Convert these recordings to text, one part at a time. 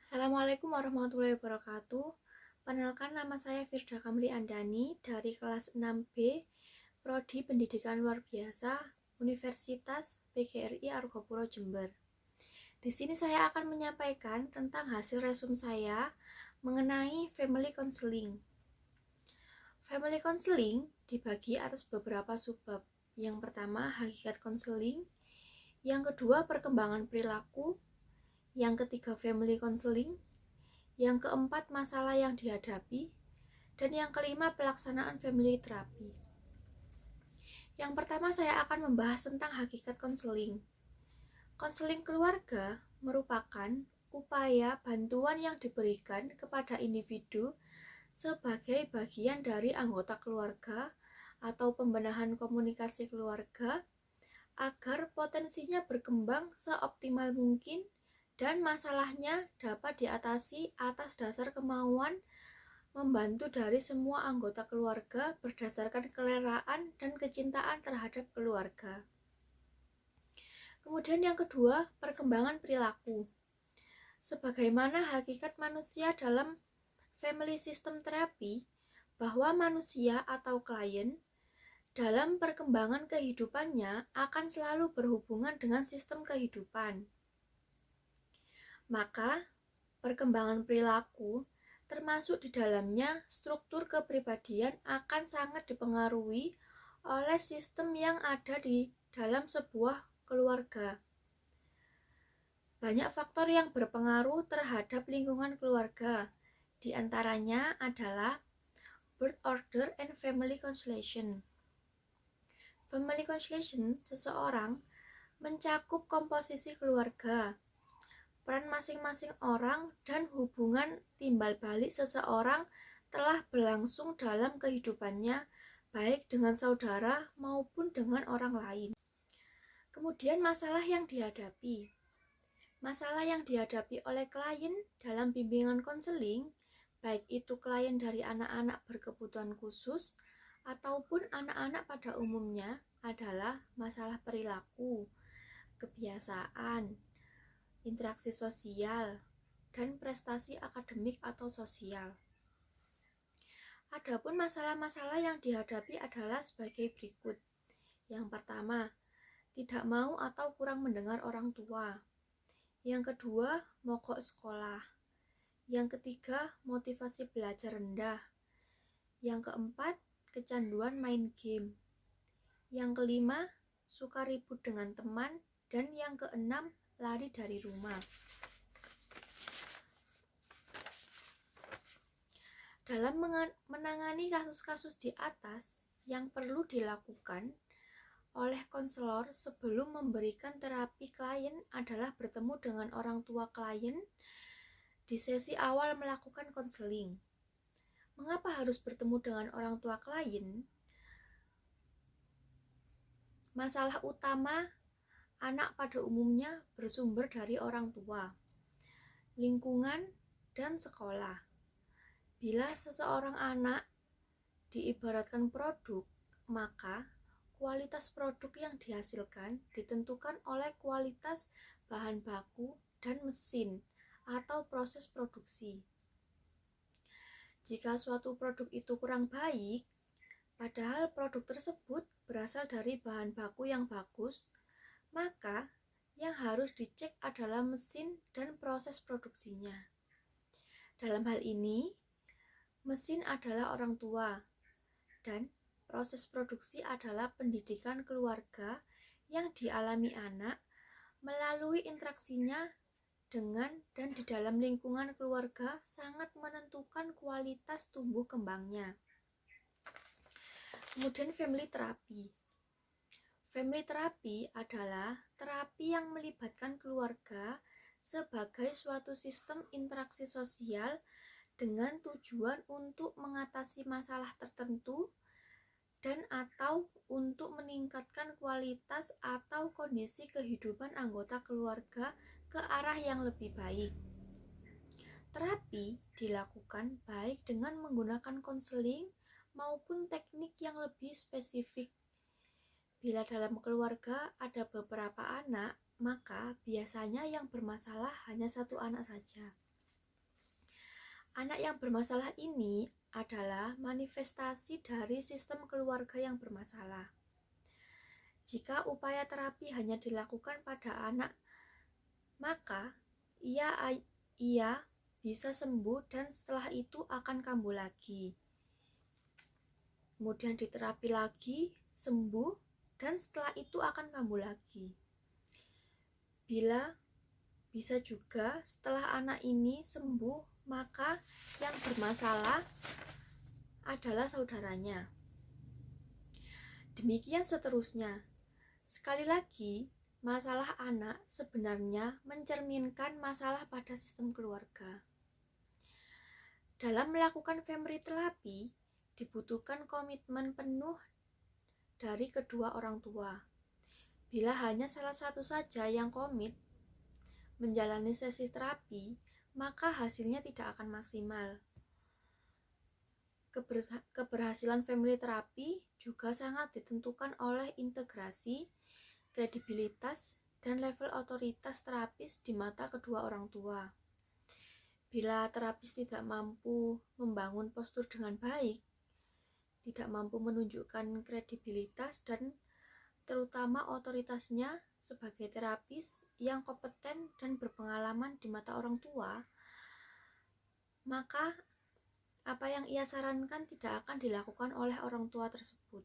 Assalamualaikum warahmatullahi wabarakatuh. Perkenalkan, nama saya Firda Kamli Andani dari kelas 6B, Prodi Pendidikan Luar Biasa, Universitas PGRI Argopuro Jember. Di sini saya akan menyampaikan tentang hasil resum saya mengenai family counseling. Family counseling dibagi atas beberapa subbab. Yang pertama, hakikat counseling. Yang kedua, perkembangan perilaku. Yang ketiga, family counseling. Yang keempat, masalah yang dihadapi. Dan yang kelima, pelaksanaan family therapy. Yang pertama, saya akan membahas tentang hakikat konseling. Konseling keluarga merupakan upaya bantuan yang diberikan kepada individu sebagai bagian dari anggota keluarga atau pembenahan komunikasi keluarga agar potensinya berkembang seoptimal mungkin dan masalahnya dapat diatasi atas dasar kemauan membantu dari semua anggota keluarga berdasarkan kerelaan dan kecintaan terhadap keluarga. Kemudian yang kedua, perkembangan perilaku. Sebagaimana hakikat manusia dalam family system therapy, bahwa manusia atau klien dalam perkembangan kehidupannya akan selalu berhubungan dengan sistem kehidupan. Maka, perkembangan perilaku termasuk di dalamnya struktur kepribadian akan sangat dipengaruhi oleh sistem yang ada di dalam sebuah keluarga. Banyak faktor yang berpengaruh terhadap lingkungan keluarga, di antaranya adalah birth order and family constellation. Family constellation seseorang mencakup komposisi keluarga, peran masing-masing orang, dan hubungan timbal balik seseorang telah berlangsung dalam kehidupannya, baik dengan saudara maupun dengan orang lain. Kemudian masalah yang dihadapi. Masalah yang dihadapi oleh klien dalam bimbingan konseling, baik itu klien dari anak-anak berkebutuhan khusus ataupun anak-anak pada umumnya, adalah masalah perilaku, kebiasaan, interaksi sosial, dan prestasi akademik atau sosial. Adapun masalah-masalah yang dihadapi adalah sebagai berikut. Yang pertama, tidak mau atau kurang mendengar orang tua. Yang kedua, mogok sekolah. Yang ketiga, motivasi belajar rendah. Yang keempat, kecanduan main game. Yang kelima, suka ribut dengan teman. Dan yang keenam, lari dari rumah. Dalam menangani kasus-kasus di atas, yang perlu dilakukan oleh konselor sebelum memberikan terapi klien adalah bertemu dengan orang tua klien di sesi awal melakukan konseling. Mengapa harus bertemu dengan orang tua klien? Masalah utama anak pada umumnya bersumber dari orang tua, lingkungan, dan sekolah. Bila seseorang anak diibaratkan produk, maka kualitas produk yang dihasilkan ditentukan oleh kualitas bahan baku dan mesin atau proses produksi. Jika suatu produk itu kurang baik, padahal produk tersebut berasal dari bahan baku yang bagus, maka yang harus dicek adalah mesin dan proses produksinya. Dalam hal ini, mesin adalah orang tua, dan proses produksi adalah pendidikan keluarga yang dialami anak melalui interaksinya dengan dan di dalam lingkungan keluarga sangat menentukan kualitas tumbuh kembangnya. Kemudian family therapy. Family therapy adalah terapi yang melibatkan keluarga sebagai suatu sistem interaksi sosial dengan tujuan untuk mengatasi masalah tertentu dan atau untuk meningkatkan kualitas atau kondisi kehidupan anggota keluarga ke arah yang lebih baik. Terapi dilakukan baik dengan menggunakan konseling maupun teknik yang lebih spesifik. Bila dalam keluarga ada beberapa anak, maka biasanya yang bermasalah hanya satu anak saja. Anak yang bermasalah ini adalah manifestasi dari sistem keluarga yang bermasalah. Jika upaya terapi hanya dilakukan pada anak, maka ia bisa sembuh dan setelah itu akan kambuh lagi. Kemudian diterapi lagi, sembuh, dan setelah itu akan kambuh lagi. Bisa juga setelah anak ini sembuh, maka yang bermasalah adalah saudaranya. Demikian seterusnya. Sekali lagi, masalah anak sebenarnya mencerminkan masalah pada sistem keluarga. Dalam melakukan family therapy, dibutuhkan komitmen penuh dari kedua orang tua. Bila hanya salah satu saja yang komit menjalani sesi terapi, maka hasilnya tidak akan maksimal. Keberhasilan family therapy juga sangat ditentukan oleh integrasi, kredibilitas, dan level otoritas terapis di mata kedua orang tua. Bila terapis tidak mampu membangun postur dengan baik, tidak mampu menunjukkan kredibilitas dan terutama otoritasnya sebagai terapis yang kompeten dan berpengalaman di mata orang tua, maka apa yang ia sarankan tidak akan dilakukan oleh orang tua tersebut.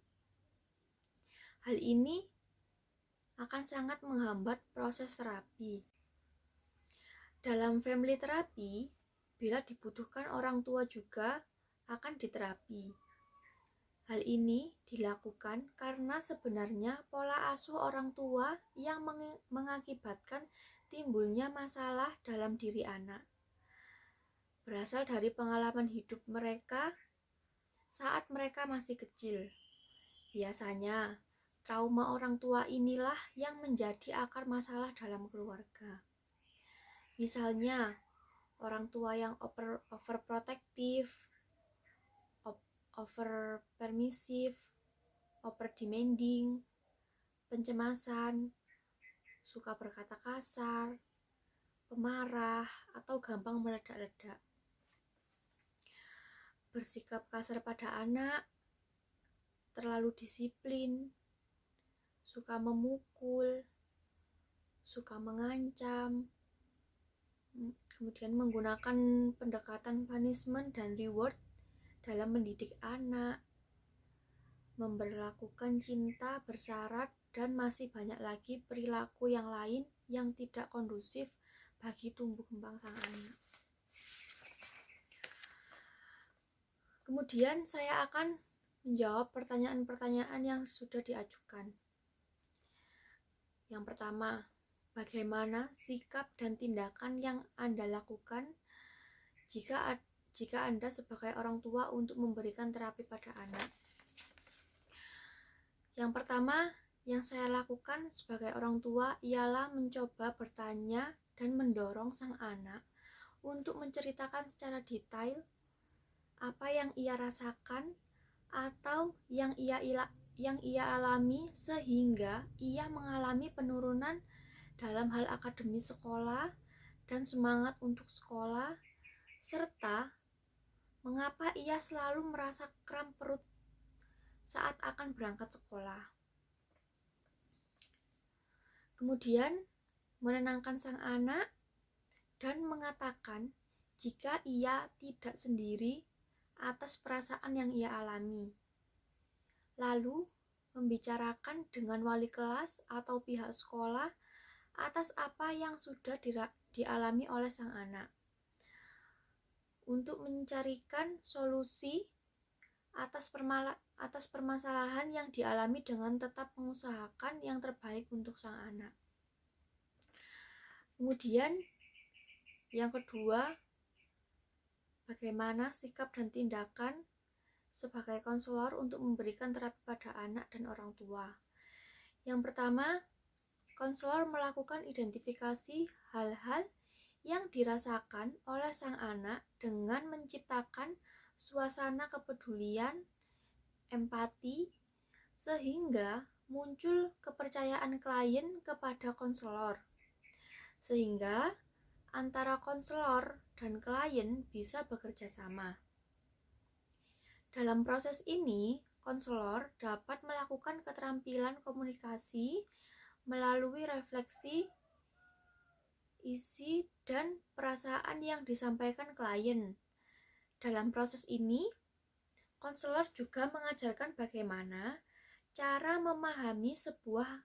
Hal ini akan sangat menghambat proses terapi. Dalam family terapi, bila dibutuhkan orang tua juga akan diterapi. Hal ini dilakukan karena sebenarnya pola asuh orang tua yang mengakibatkan timbulnya masalah dalam diri anak berasal dari pengalaman hidup mereka saat mereka masih kecil. Biasanya, trauma orang tua inilah yang menjadi akar masalah dalam keluarga. Misalnya, orang tua yang overprotective, over permissive, over demanding, pencemasan, suka berkata kasar, pemarah, atau gampang meledak-ledak. Bersikap kasar pada anak, terlalu disiplin, suka memukul, suka mengancam, kemudian menggunakan pendekatan punishment dan reward dalam mendidik anak, memberlakukan cinta bersyarat, dan masih banyak lagi perilaku yang lain yang tidak kondusif bagi tumbuh kembang sang anak. Kemudian saya akan menjawab pertanyaan-pertanyaan yang sudah diajukan. Yang pertama, bagaimana sikap dan tindakan yang Anda lakukan jika Anda sebagai orang tua untuk memberikan terapi pada anak? Yang pertama, yang saya lakukan sebagai orang tua ialah mencoba bertanya dan mendorong sang anak untuk menceritakan secara detail apa yang ia rasakan atau yang ia alami sehingga ia mengalami penurunan dalam hal akademis sekolah dan semangat untuk sekolah, serta mengapa ia selalu merasa kram perut saat akan berangkat sekolah. Kemudian menenangkan sang anak dan mengatakan jika ia tidak sendiri atas perasaan yang ia alami. Lalu membicarakan dengan wali kelas atau pihak sekolah atas apa yang sudah dialami oleh sang anak, untuk mencarikan solusi atas permasalahan yang dialami dengan tetap mengusahakan yang terbaik untuk sang anak. Kemudian yang kedua, bagaimana sikap dan tindakan sebagai konselor untuk memberikan terapi pada anak dan orang tua. Yang pertama, konselor melakukan identifikasi hal-hal yang dirasakan oleh sang anak dengan menciptakan suasana kepedulian, empati, sehingga muncul kepercayaan klien kepada konselor. Sehingga antara konselor dan klien bisa bekerja sama. Dalam proses ini, konselor dapat melakukan keterampilan komunikasi melalui refleksi isi dan perasaan yang disampaikan klien. Dalam proses ini, konselor juga mengajarkan bagaimana cara memahami sebuah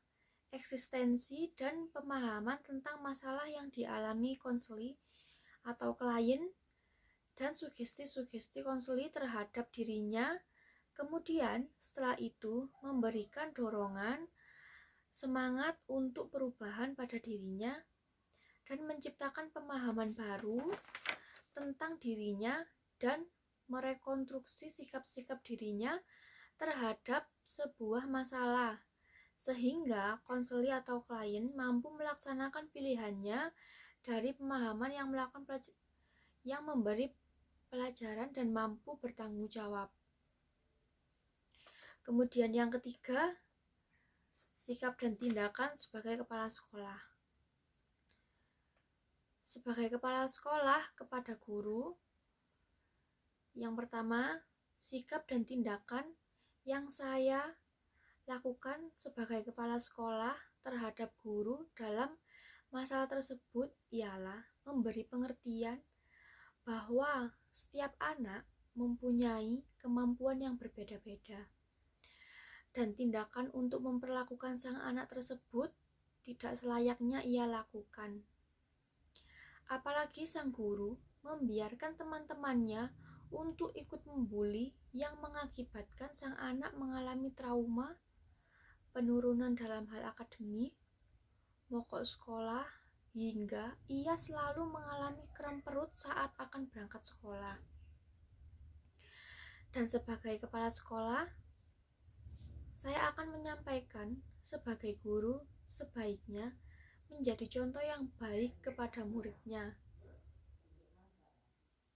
eksistensi dan pemahaman tentang masalah yang dialami konseli atau klien dan sugesti-sugesti konseli terhadap dirinya. Kemudian setelah itu memberikan dorongan, semangat untuk perubahan pada dirinya dan menciptakan pemahaman baru tentang dirinya dan merekonstruksi sikap-sikap dirinya terhadap sebuah masalah, sehingga konseli atau klien mampu melaksanakan pilihannya dari pemahaman yang memberi pelajaran dan mampu bertanggung jawab. Kemudian yang ketiga, sikap dan tindakan sebagai kepala sekolah. Sebagai kepala sekolah kepada guru, yang pertama, sikap dan tindakan yang saya lakukan sebagai kepala sekolah terhadap guru dalam masalah tersebut ialah memberi pengertian bahwa setiap anak mempunyai kemampuan yang berbeda-beda, dan tindakan untuk memperlakukan sang anak tersebut tidak selayaknya ia lakukan. Apalagi sang guru membiarkan teman-temannya untuk ikut membuli yang mengakibatkan sang anak mengalami trauma, penurunan dalam hal akademik, mogok sekolah, hingga ia selalu mengalami kram perut saat akan berangkat sekolah. Dan sebagai kepala sekolah, saya akan menyampaikan sebagai guru sebaiknya menjadi contoh yang baik kepada muridnya,